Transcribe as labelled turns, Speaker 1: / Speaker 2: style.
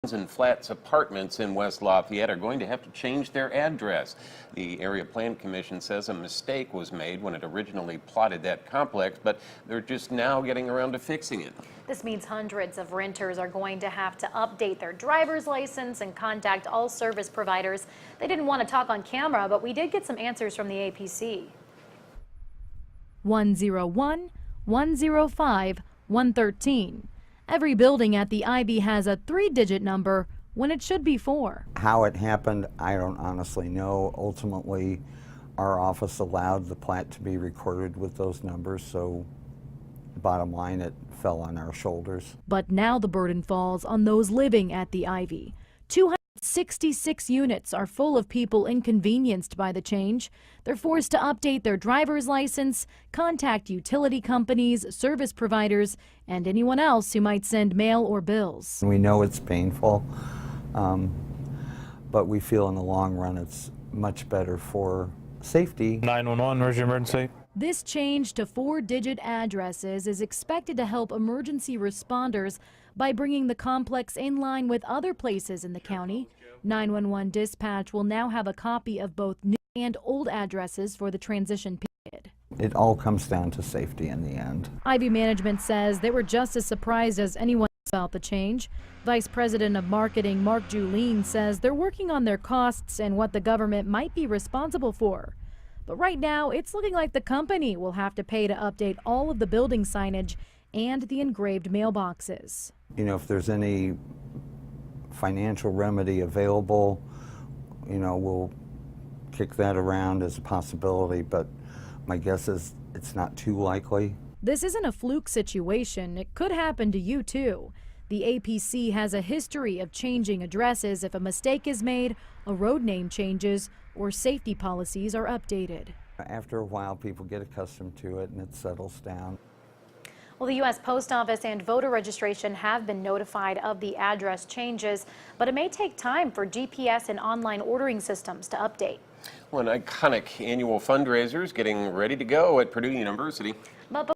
Speaker 1: and Flats apartments in West Lafayette are going to have to change their address. The Area Plan Commission says a mistake was made when it originally plotted that complex, but they're just now getting around to fixing it.
Speaker 2: This means hundreds of renters are going to have to update their driver's license and contact all service providers. They didn't want to talk on camera, but we did get some answers from the APC.
Speaker 3: 101, 105, 113. Every building at the Ivy has a 3-digit number when it should be 4.
Speaker 4: How it happened, I don't honestly know. Ultimately, our office allowed the plat to be recorded with those numbers, so bottom line, it fell on our shoulders.
Speaker 3: But now the burden falls on those living at the Ivy. 266 units are full of people inconvenienced by the change. They're forced to update their driver's license, contact utility companies, service providers, and anyone else who might send mail or bills.
Speaker 4: We know it's painful, but we feel in the long run it's much better for safety.
Speaker 5: 911, where's your emergency?
Speaker 3: This change to 4-digit addresses is expected to help emergency responders by bringing the complex in line with other places in the county. 911 dispatch will now have a copy of both new and old addresses for the transition period.
Speaker 4: It all comes down to safety in the end.
Speaker 3: Ivy management says they were just as surprised as anyone else about the change. Vice President of Marketing Mark Julien says they're working on their costs and what the government might be responsible for. But right now, it's looking like the company will have to pay to update all of the building signage and the engraved mailboxes.
Speaker 4: You know, if there's any financial remedy available, you know, we'll kick that around as a possibility, but my guess is it's not too likely.
Speaker 3: This isn't a fluke situation. It could happen to you too. The APC has a history of changing addresses if a mistake is made, a road name changes, or safety policies are updated.
Speaker 4: After a while, people get accustomed to it and it settles down.
Speaker 2: Well, the U.S. Post Office and voter registration have been notified of the address changes, but it may take time for GPS and online ordering systems to update.
Speaker 1: Well, an iconic annual fundraiser is getting ready to go at Purdue University.
Speaker 2: But